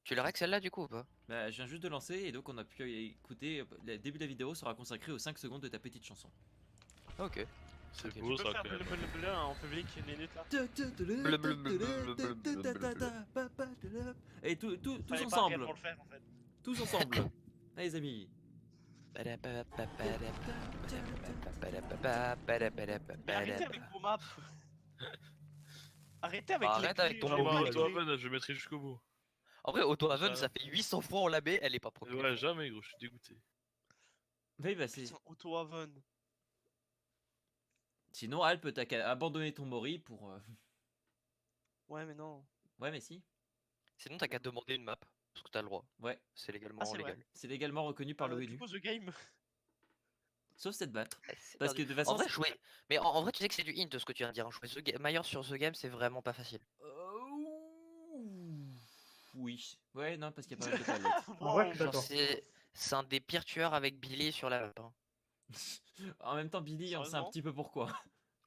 Tu l'as rec celle-là du coup ou pas? Bah, je viens juste de lancer et donc on a pu écouter. Le début de la vidéo sera consacré aux 5 secondes de ta petite chanson. Ok. C'est Ok. beau Tu peux ça faire quand bleu même. bleu bleu en public une minute là? Et tous Fallait pas ensemble. réellement le faire en fait. Tous ensemble. Allez les amis. Mais arrêtez avec vos maps. Arrêtez avec les Arrête avec ton Ah bruits, bah bruit, genre, Auto-Haven, je mettrai jusqu'au bout. En vrai, Auto-Haven, Ça- ça fait 800 fois on la met, elle est pas première. Ouais, jamais gros, je suis dégoûté. Oui, bah c'est. Putain, Auto-Haven. Sinon, Alp, t'as qu'à abandonner ton Mori pour. Ouais, mais non. Ouais, mais si. Sinon, t'as qu'à demander une map, parce que t'as le droit. Ouais, C'est légalement Ah, c'est vrai. légal. c'est légalement reconnu par Du l'ONU. coup, The Game. Sauf cette battre. C'est Parce que perdu. de toute façon. En vrai, jouer. Mais en vrai, tu sais que c'est du hint ce que tu viens de dire. Hein. Jouer Maillard sur The Game, c'est vraiment pas facile. Oui. Ouais, non, parce qu'il y a pas mal de palettes. En vrai, je suis Genre, d'accord. c'est un des pires tueurs avec Billy sur la map. Hein. En même temps, Billy, on sait un Sérieusement petit peu pourquoi.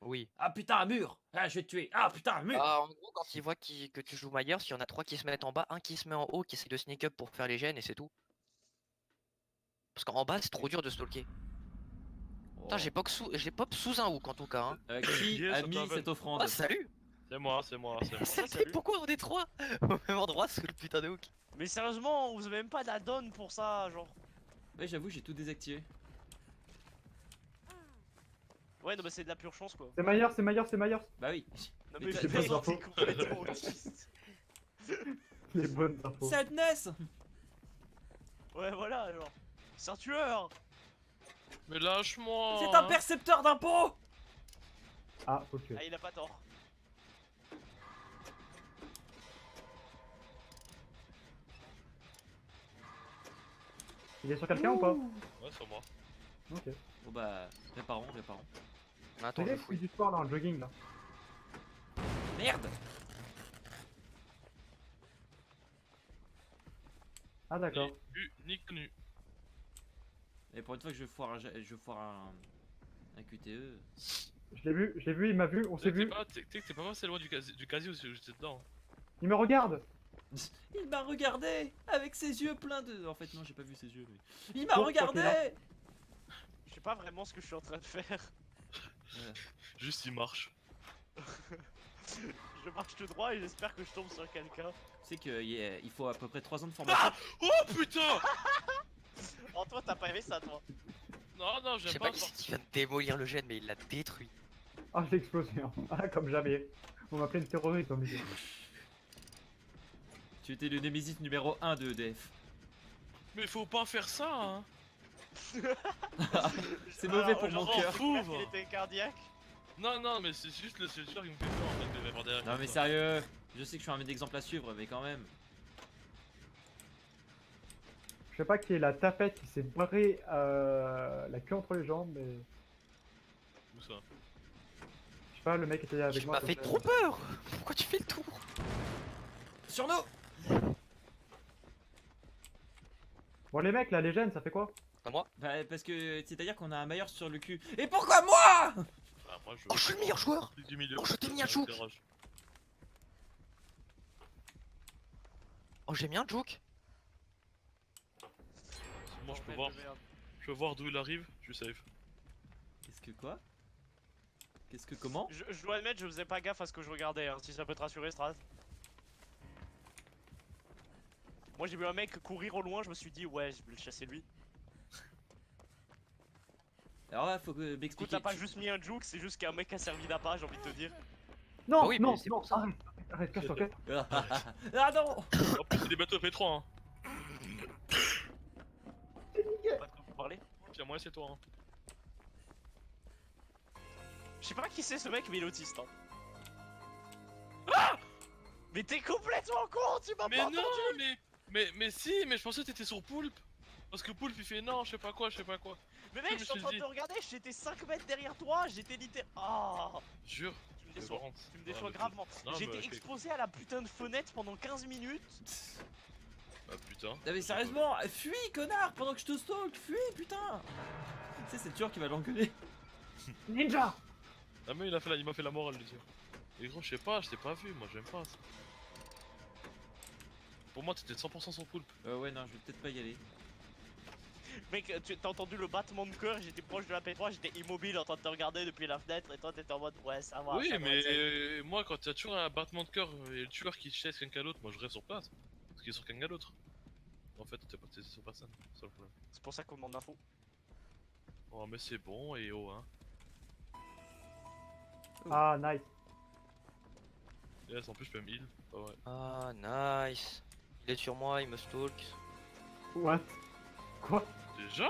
Oui. Ah putain, un mur! Ah, je vais te tuer! Ah putain, un mur! En gros, quand il voit que tu joues Maillard, s'il y en a 3 qui se mettent en bas, un qui se met en haut, qui essaie de sneak up pour faire les gènes et c'est tout. Parce qu'en bas, c'est trop dur de stalker. Putain, j'ai pop sous un hook en tout cas. Hein. Qui Yes, a Auto mis Haven. cette offrande? Ah, salut! C'est moi, c'est moi, c'est moi. Salut, pourquoi on est 3 au même endroit sous le putain de hook? Mais sérieusement, vous avez même pas d'add-on pour ça, genre. Ouais, j'avoue, j'ai tout désactivé. Ouais, non, mais c'est de la pure chance quoi. C'est Myers, c'est Myers, c'est Myers. Bah oui. Non, Mais mais t'as- le pas mec, d'infos. t'es complètement autiste. Les bonnes infos. Sadness! Ouais, voilà, genre. C'est un tueur. Mais lâche-moi. C'est un percepteur d'impôts! Ah, ok. Ah, il a pas tort. Il est sur quelqu'un ou pas? Ouais, sur moi. Ok. Bon bah, réparons. Attends, Les je gars, fouille. du sport là, en jogging là. Merde! Ah, d'accord. Ni connu. Et pour une fois que je foire un QTE. Je l'ai vu, il m'a vu, on s'est vu. T'es pas passé loin du casio, j'étais dedans. Il me regarde. Il m'a regardé avec ses yeux pleins de. En fait, non, j'ai pas vu ses yeux. Mais... Il m'a Oh, regardé! ok, là. Je sais pas vraiment ce que je suis en train de faire. Juste il marche. Je marche tout droit et j'espère que je tombe sur quelqu'un. Tu sais qu'il faut à peu près 3 ans de formation. Oh putain. Oh, toi, t'as pas aimé ça, toi? Non, non, Je j'aime sais pas. pas qui vient de démolir le gène, mais il l'a détruit. Ah, j'ai explosé. Hein. Ah, comme jamais. On m'appelait une terroriste en milieu. Tu étais le Némésis numéro 1 de EDF. Mais faut pas faire ça, hein. C'est mauvais pour Alors, mon genre, cœur. j'ai découvert qu'il était cardiaque. Non, non, mais c'est juste le seul qui me fait peur en fait de m'avoir derrière. Non mais sérieux, je sais que je suis un exemple à suivre, mais quand même. Je sais pas qui est la tapette qui s'est barré la queue entre les jambes, mais. Où ça? Je sais pas, le mec était avec Tu moi. m'as fait donc, trop peur! Pourquoi tu fais le tour? Sur nous! Bon, les mecs là, les gènes, ça fait quoi? Pas moi. Bah parce que c'est-à-dire qu'on a un meilleur sur le cul. Et pourquoi moi? Ah, moi je. Oh, je suis le meilleur joueur! Du milieu. Oh, je t'ai mis un jouk. Oh, j'ai mis un joke! Moi je peux Bordel voir. de merde. Je peux voir d'où il arrive, je suis safe. Qu'est-ce que quoi? Qu'est-ce que comment? Je dois admettre, je faisais pas gaffe à ce que je regardais, hein, si ça peut te rassurer, Stras. Moi j'ai vu un mec courir au loin, je me suis dit ouais, je vais le chasser lui. Alors là, faut que Écoute, m'expliquer. t'as pas juste mis un juke, c'est juste qu'un mec a servi d'appât, j'ai envie de te dire. Non, Ah oui, mais non, c'est non, pour ça. arrête, arrête, casse-toi, casse. Ah non! En plus, c'est des bateaux F3, hein. Pas de quoi vous parler. Tiens, moi c'est toi, hein. Je sais pas qui c'est ce mec, mais il est autiste. Hein. Ah, mais t'es complètement con, tu m'as Mais pas non, entendu. mais si, mais je pensais que t'étais sur Poulpe. Parce que Poulpe il fait non, je sais pas quoi, je sais pas quoi. Mais mec, je je suis en me train suis de te regarder, j'étais 5 mètres derrière toi, j'étais littéralement. Ah, Jure. tu me C'est déçois, marrant. tu me déçois Ah, mais gravement. Non, mais J'étais ok. exposé à la putain de fenêtre pendant 15 minutes. Ah putain. Non mais sérieusement, fuis connard pendant que je te stalk, fuis putain! Tu sais c'est sûr qui va l'engueuler. Ninja! Ah mais il m'a fait la morale le dire. Et gros, je sais pas, je t'ai pas vu, moi j'aime pas ça. Pour moi, t'étais 100% sur poulpe. Ouais, non, je vais peut-être pas y aller. Mec, tu t'as entendu le battement de cœur, j'étais proche de la P3, j'étais immobile en train de te regarder depuis la fenêtre et toi t'étais en mode ouais ça va. Oui, ça va, mais c'est- moi, quand il y a toujours un battement de cœur et le tueur qui chasse quelqu'un d'autre, moi je reste sur place. Parce qu'il est sur quelqu'un d'autre. En fait, t'es sur personne, c'est ça le problème. C'est pour ça qu'on demande l'info. Oh, mais c'est bon, et oh, hein. Ah, nice. Yes, en plus, je peux me heal. Ah ouais. Ah, nice. Il est sur moi, il me stalk. What? Quoi? Déjà?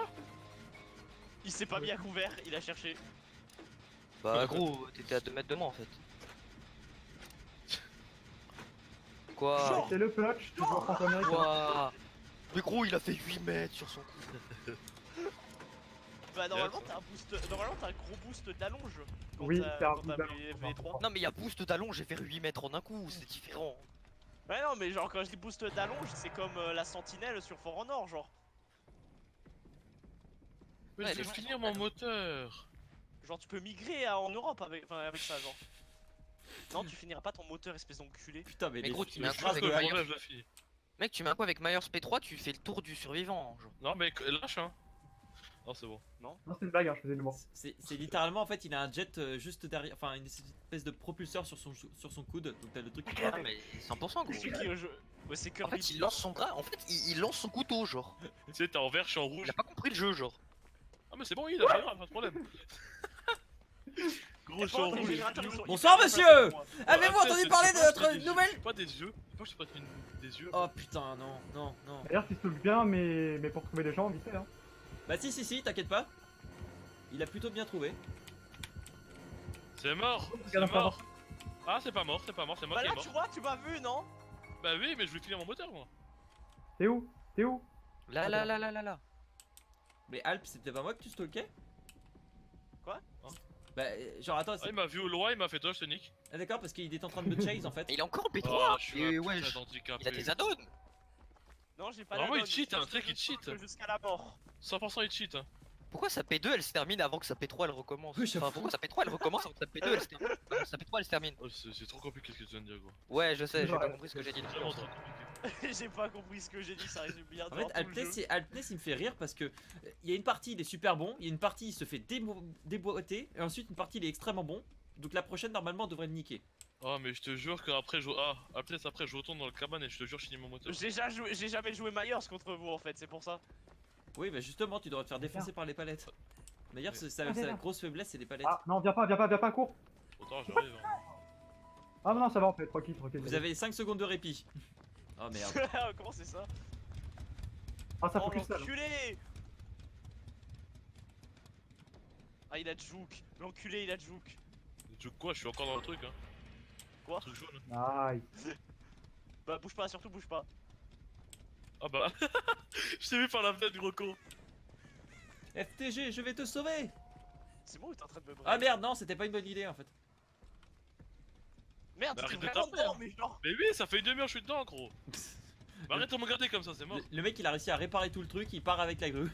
Il s'est pas mis à couvert, il a cherché. Bah, gros, t'étais à 2 mètres de moi en fait. Quoi? C'est le clutch, tu joues en France américain. Quoi? Mais gros, il a fait 8 mètres sur son coup. Bah normalement t'as un boost, normalement t'as un gros boost d'allonge. Quand Oui, t'as- c'est un quand t'as boost fait d'allonge, les trois. Non, mais il y a boost d'allonge, j'ai fait 8 mètres en un coup, c'est différent. Ouais non mais genre quand je dis boost d'allonge c'est comme la sentinelle sur For Honor genre. Mais Ouais, je vais les gens, finir ils mon sont moteur. Genre tu peux migrer en Europe avec, enfin, avec ça genre. Non tu finiras pas ton moteur espèce d'enculé. Putain, mais Mais les gros, tu les mets un Je coup pense phrases que avec de le Myers. problème, je la finis. Mec, tu mets un coup avec Myers P3, tu fais le tour du survivant. Genre. Non, mais lâche, hein. Non, c'est bon. Non, c'est une blague, hein, je faisais de l'humour. C'est littéralement en fait il a un jet juste derrière, enfin une espèce de propulseur sur son coude, donc t'as le truc qui Ah, mais 100% gros. C'est qui au jeu? Ouais c'est En Kirby. fait, il lance son bras, en fait, il lance son couteau, genre. Tu sais, t'es en vert, je suis en Il rouge. a pas compris le jeu, genre. Ah, mais c'est bon, il a pas grave, pas de problème. Gros, je suis en rouge. Bonsoir, monsieur. Avez-vous Ah, entendu c'est- parler c'est de pas notre des- nouvelle? Pas des yeux. Pourquoi je t'ai pas des yeux? Oh putain, non, non, non. D'ailleurs, il se trouve bien, mais pour trouver des gens, vite fait, hein. Bah si, t'inquiète pas. Il a plutôt bien trouvé. C'est mort. C'est Regarde, mort. Ah, c'est pas mort, c'est pas mort, c'est moi Bah qui là est mort. tu vois, tu m'as vu non? Bah oui, mais je voulais finir mon moteur, moi. T'es où? T'es où? Là, là, là, là, là, là. Mais Alp, c'était pas moi que tu stalkais? Quoi? Bah genre attends, Ah, il m'a vu au loin, il m'a fait dodge, Sonic. ah, d'accord parce qu'il est en train de me chase en fait. Et il est encore en Oh, P3. je suis Et un ouais, putain d'handicapé. il a des add-ons. Non j'ai pas Vraiment, il d'add-on, cheat, c'est hein, parce tu sais que qu'il je cheat. stalk jusqu'à la mort. 100% il cheat. Hein. Pourquoi sa P2 elle se termine avant que sa P3 elle recommence? Oui, j'avoue. Enfin, pourquoi sa P3 elle recommence avant que sa P2 elle se termine? Sa P3 elle se termine. Oh, c'est trop compliqué ce que tu viens de dire, gros. Ouais, je sais, j'ai Ouais. pas compris ce que j'ai dit. Vraiment trop compliqué. J'ai pas compris ce que j'ai dit, ça résume bien En devant fait, tout le jeu. Alpness il me fait rire parce que il y a une partie il est super bon, il y a une partie il se fait déboîter, et ensuite une partie il est extrêmement bon. Donc la prochaine normalement devrait le niquer. Oh, mais je te jure qu'après, peut-être après, je retourne dans le cabane et je te jure, je finis mon moteur. J'ai jamais joué Myers contre vous en fait, c'est pour ça. Oui, bah justement, tu devrais te faire défoncer par les palettes. D'ailleurs, Oui. sa viens. grosse faiblesse, c'est les palettes. Ah, non, viens pas, cours. Autant, j'arrive. Hein. Ah, non, ça va, en fait, tranquille. Vous avez 5 secondes de répit. Oh merde. Comment c'est ça? Ah, ça Oh focus ça. l'enculé! Ah il a juke, l'enculé il a juke. Tu quoi, je suis encore dans le truc, hein. Quoi? Le truc jaune. Nice. Bah bouge pas, surtout bouge pas. Ah bah, je t'ai vu par la fenêtre du reco. FTG, je vais te sauver. C'est moi ou t'es en train de me Ah brailler? merde, non, c'était pas une bonne idée en fait. Merde, Bah, t'es arrête de vraiment taper, dedans, hein. mais genre. Mais oui, ça fait une demi-heure, je suis dedans, gros. Bah, arrête de me regarder comme ça, c'est mort. Le mec il a réussi à réparer tout le truc, il part avec la grue.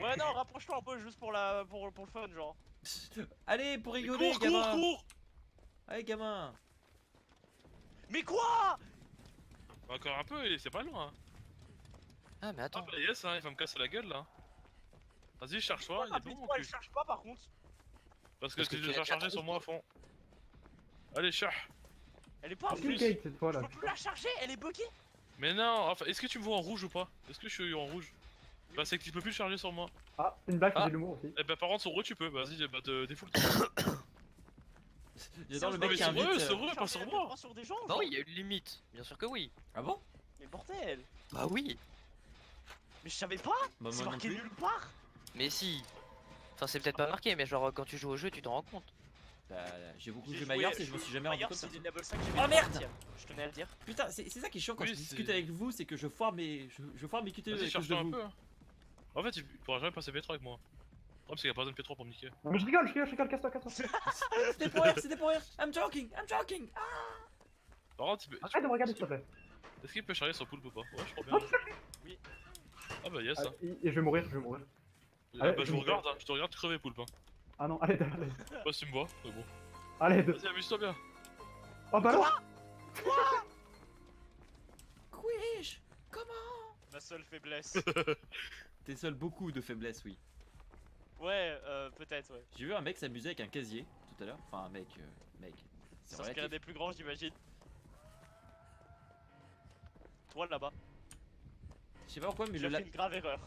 Ouais non, rapproche-toi un peu juste pour le fun genre. Allez, pour Mais rigoler, cours, gamin. cours. Allez, gamin. Mais quoi? Encore un peu et c'est pas loin. Hein. Ah, mais Ah attends. bah yes, hein, il va me casser la gueule là. Vas-y, charge-toi, il Ah est bon mon pourquoi elle cul. charge pas par contre? Parce que Parce que tu tu déjà l'as chargé déjà sur moi à fond. Allez, chat. Elle est pas en C'est plus. Kate cette fois Je là. peux plus la charger, elle est buggée. Mais non, enfin, est-ce que tu me vois en rouge ou pas? Est-ce que je suis en rouge? Bah c'est que tu peux plus charger sur moi. Ah, c'est une blague, Ah. c'est de l'humour aussi. Eh bah par contre sur eux tu peux, vas-y, bah te défoule. J'adore le Non, mec mais qui sur invite. eux, sur eux, pas Charger sur la moi. P3 sur des gens, Bah genre. oui, il y a une limite. Bien sûr que oui. Ah bon? Mais bordel. Bah oui. Mais je savais pas. Bah, C'est moi non marqué plus. nulle part. Mais si. Enfin, c'est peut-être pas marqué, mais genre quand tu joues au jeu, tu t'en rends compte. Bah, j'ai beaucoup J'ai joué Myers et je me suis jamais rendu Myers, compte. c'est de ça. des level 5 j'ai Oh, mis merde. 30e, je tenais à le dire. Putain, c'est ça qui est chiant quand Oui, je discute c'est- avec vous, c'est que je foire mes QTE Vas-y, à cause de charge-toi un vous. peu. Hein. En fait, il pourra jamais passer P3 avec moi. Ouais, parce qu'il y a pas besoin de P3 pour me niquer. Non, mais je rigole, casse-toi. C'était pour rire, c'était pour rire. I'm joking. Par contre, Arrête de me regarder s'il te plaît. est-ce qu'il peut charger sur poulpe ou pas? Ouais, je crois bien. Oui. Ah bah yes. Ah, Hein. et je vais mourir. Ah, allez, bah je je vous me regarde, hein. Je te regarde crever poulpe. Hein. Ah non, allez. Je sais pas si tu me vois, mais bon. Allez, Vas-y, amuse-toi bien. Oh bah là. ma seule faiblesse. T'es seul beaucoup de faiblesses, oui. Ouais, peut-être, ouais. J'ai vu un mec s'amuser avec un casier tout à l'heure. Enfin, un mec. C'est S'inspirer relatif. des plus grands, j'imagine. Toi là-bas, Je sais pas pourquoi, mais j'ai fait une grave erreur.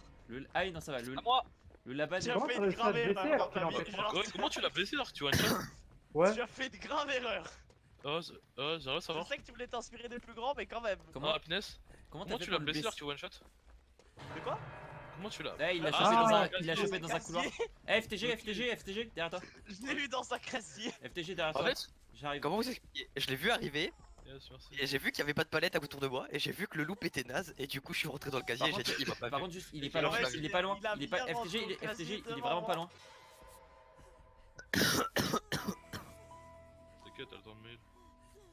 Ah, non, ça va. À moi. Le laban. Tu as Comment fait t'as une réussi à grave te blesser erreur. alors qu'il dans en ta fait vie, pas genre, Ouais, comment tu l'as blessé alors que tu one shot? Ouais. Tu as fait une grave erreur. J'aimerais Je savoir. sais que tu voulais t'inspirer des plus grands, mais quand même. Comment, Ah, Happiness, comment comment t'as fait tu l'as pour le blessé alors blesser que tu one shot? De quoi? Comment tu l'as? Eh, il l'a Ah, chopé dans ah, un, il l'a chopé dans un couloir. Casier. Eh, FTG, derrière toi. Je l'ai eu dans sa crassier. FTG derrière En toi. fait, J'arrive. comment vous expliquer? Je l'ai vu arriver Yes, merci. et j'ai vu qu'il y avait pas de palette autour de moi et j'ai vu que le loop était naze et du coup je suis rentré dans le casier Par et j'ai contre, dit il m'a pas Par vu. contre, juste, il est Et pas puis, loin. en fait, Il est pas loin. il a Il est pas bien FTG, il est rentré au FTG, il est casier vraiment devant pas loin. T'inquiète, t'as le temps de mail.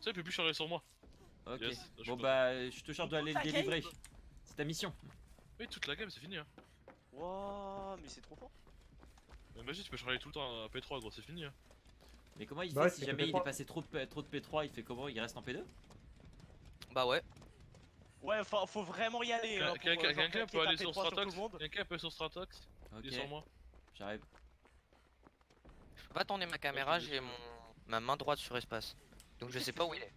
Ça, il peut plus charger sur moi. Ok. Yes, je suis Bon content. bah, je te charge de aller le Ta game. délivrer. C'est ta mission. Oui, toute la game, c'est fini. Hein. Wouah, mais c'est trop fort. Mais imagine, tu peux charger tout le temps à P3, gros, c'est fini. Hein. Mais comment il Bah fait ouais, si c'est jamais il P3. est passé trop de P3, il fait comment? Il reste en P2? Bah ouais. Ouais, enfin, faut vraiment y aller. hein, pour, genre, Quelqu'un claquer peut aller ta sur P3 tout Stratox? le monde. Quelqu'un peut sur Stratox? Il est sur Ok, moi. j'arrive. Je peux pas tourner ma caméra, j'ai ma main droite sur espace. Donc je sais pas où il est.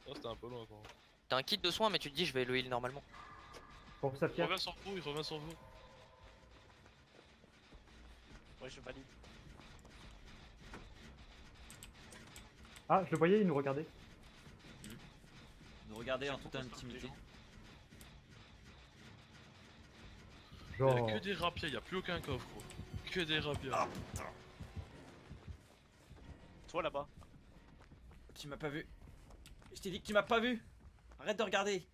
Oh, c'était un peu loin quoi. T'as un kit de soins mais tu te dis je vais le heal normalement. Pour sa Il pierre. revient sur vous, il revient sur vous. Ouais, je valide. Ah, je le voyais, il nous regardait. Nous regarder en toute Pourquoi ça intimité. Il y Genre. a que des rapiers, il y a plus aucun coffre gros. Que des rapiers. Toi là-bas. Tu m'as pas vu. Je t'ai dit que tu m'as pas vu. Arrête de regarder.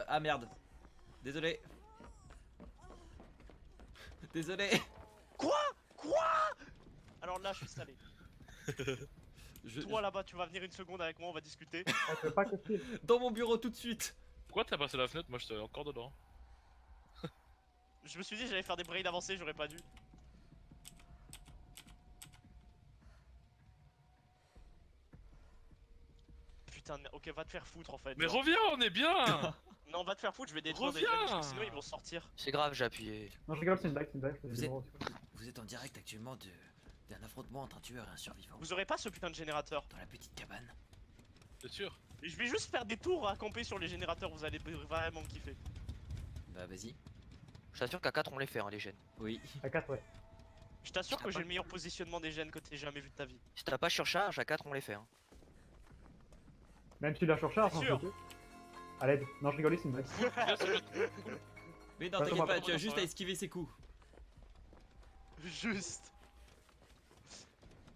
Ah merde. Désolé. Désolé. Quoi? Alors là, je suis salé. Toi là-bas, tu vas venir une seconde avec moi, on va discuter. Ah, tu veux pas casser. Dans mon bureau tout de suite. Pourquoi t'as passé la fenêtre? Moi j'étais encore dedans. Je me suis dit j'allais faire des braids avancés, j'aurais pas dû. Putain de merde. Ok, va te faire foutre en fait. Mais genre. reviens, on est bien. Non, va te faire foutre, je vais détruire des Reviens. gens, parce que sinon ils vont sortir. C'est grave, j'ai appuyé. Non, je rigole, c'est une blague, c'est une blague. je fais des Vous êtes- numéros. Vous êtes en direct actuellement d'un affrontement entre un tueur et un survivant. Vous aurez pas ce putain de générateur. Dans la petite cabane. C'est sûr. Et je vais juste faire des tours à camper sur les générateurs, vous allez vraiment kiffer. Bah vas-y. Je t'assure qu'à 4 on les fait hein, les gènes. Oui. À 4, ouais. Je t'assure Ah que j'ai bah. le meilleur positionnement des gènes que t'aies jamais vu de ta vie. Si t'as pas surcharge, à 4 on les fait hein. Même si tu la surcharges, Bien hein, sûr. je peux. À l'aide. Non, je rigole, c'est une blague. Viens sur le- Mais non, Attends, t'inquiète pas, attends, tu as attends, juste à attends. esquiver ses coups. Juste.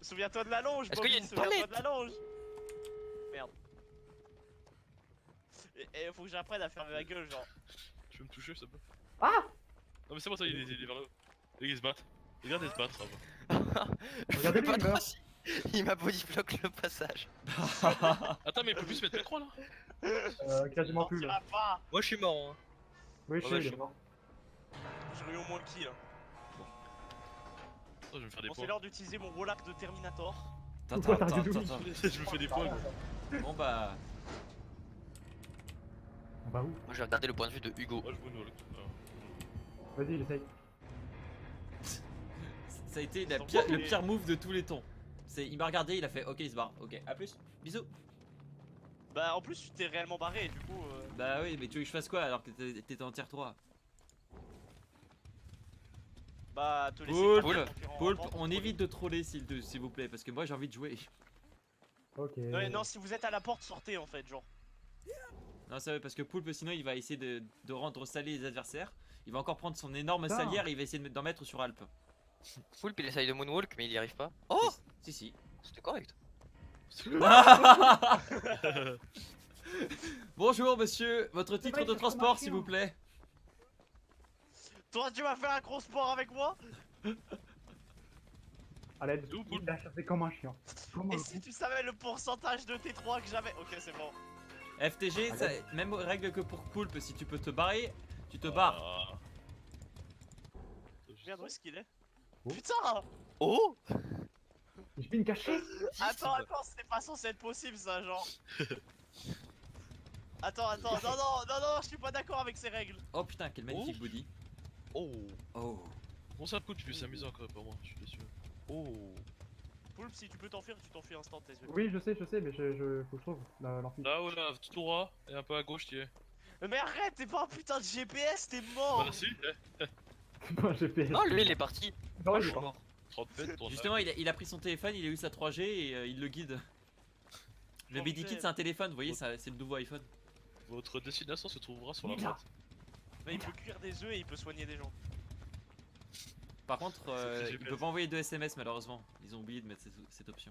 Souviens-toi de la longe, Est-ce qu'il y a Bobby, une souviens-toi palette de la longe. Merde. Et faut que j'apprenne à fermer ma gueule, genre. Tu veux me toucher, s'il te plaît? Ah! Non, mais c'est bon, ça, il est vers là. Et ils se battent. Regarde, ils se battent, ça va. Je Regardez, peux pas il trop meurt. si- Il m'a bodyblock le passage. Attends, mais il peut plus se mettre P3 là? Quasiment plus là. Sortira pas. Moi je suis mort hein. Oui, je Ouais, sais, je il est sais. mort. J'aurais eu au moins le kill. Attends, je vais me faire des Bon, c'est points. l'heure d'utiliser mon Rolak de Terminator. Pourquoi t'as arrêté de Je me fais des points, gros. Bon bah. On va où? Moi je vais regarder le point de vue de Hugo. Moi, je vous nourris. Vas-y, essaye. Ça a été Donc, le il est- pire move de tous les temps. Il m'a regardé, il a fait ok, il se barre. Ok, à plus. Bisous. Bah, en plus, tu t'es réellement barré, du coup. Bah oui, mais tu veux que je fasse quoi alors que t'étais en tier 3? Bah, te laisser. Poulpe, taper le concurrent Poulpe, avant, on trop évite de troller s'il vous plaît, parce que moi j'ai envie de jouer. Ok. bien. Ouais, non, si vous êtes à la porte, sortez en fait, genre. Non, sérieux, parce que Poulpe sinon il va essayer de rendre salé les adversaires. Il va encore prendre son énorme Putain. salière et il va essayer d'en mettre sur Alp. Poulpe il essaye de moonwalk mais il y arrive pas. Oh Si, si. c'était correct. Bonjour monsieur, votre titre vrai, de ça transport marche s'il bien. vous plaît. Toi, tu vas faire un gros sport avec moi? À l'aide. Où, Poulpe? Il a chassé comme un chien. Comme Et un si tu savais le pourcentage de T3 que j'avais. Ok, c'est bon. FTG, ça, même règle que pour Poulpe, si tu peux te barrer, tu te barres. Ah. Merde, où est-ce qu'il est? Oh. Putain! Oh Il Je vais me cacher. Attends, c'était pas censé être possible ça, genre. Attends, non, je suis pas d'accord avec ces règles. Oh putain, quel magnifique Oh. body. Oh. Oh. Bon, ça coûte, c'est amusant quand même pour moi, je suis déçu. Oh. Poulpe, si tu peux t'enfuir, tu t'enfuis instant, tes yeux. Oui, je sais, mais faut que je trouve l'amphi. Là, oh là, tout droit, et un peu à gauche, tu es. Mais arrête, t'es pas un putain de GPS, t'es mort. Bah, si, Moi, GPS. Non, lui il est parti. Non, Moi il je est suis pas. mort. 30 mètres, tourne. Justement, il a pris son téléphone, il a eu sa 3G et il le guide. Le Parfait. BD Kit, c'est un téléphone, vous voyez, c'est le nouveau iPhone. Votre destination se trouvera sur la Mila. droite. Mais il peut cuire des œufs et il peut soigner des gens. Par contre, C'est il GPS. peut pas envoyer de SMS malheureusement. Ils ont oublié de mettre cette option.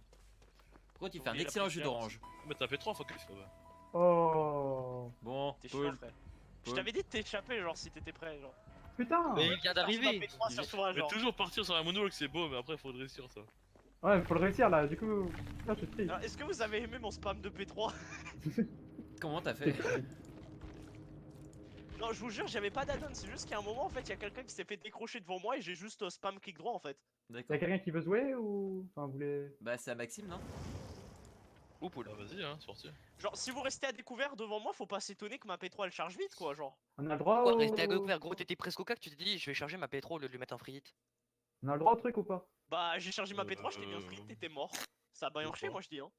Par contre, il fait un Oublié la excellent jus primaire d'orange. Mais t'as fait 3 fois qu'il ouais. Oh. Bon, T'es cool. chiant, frère. Je t'avais dit de t'échapper, genre, si t'étais prêt, genre. Putain. Mais il vient d'arriver. P3 sur toi, Mais genre. toujours partir sur un monologue, c'est beau, mais après, faut réussir ça. Ouais, faut le réussir là. Du coup, là, je suis triste. Alors, est-ce que vous avez aimé mon spam de P3? Comment t'as fait? Non, je vous jure, j'avais pas d'addon, c'est juste qu'à un moment, en fait, il y a quelqu'un qui s'est fait décrocher devant moi et j'ai juste spam clic droit, en fait. Y'a D'accord. quelqu'un qui veut jouer ou. Enfin, vous voulez. Bah, c'est à Maxime, non? Ou poule. Ah, vas-y, hein, sortir. Genre, si vous restez à découvert devant moi, faut pas s'étonner que ma P3 elle charge vite, quoi, genre. On a le droit Quoi, au. rester à découvert, gros, t'étais presque au cac, tu t'es dit je vais charger ma pétro au lieu de lui mettre un free hit. On a le droit au truc ou pas? Bah, j'ai chargé ma P3, je t'ai mis un free, t'étais mort. Ça a bien marché, Pourquoi moi, je dis, hein.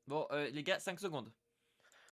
Bon, les gars, 5 secondes.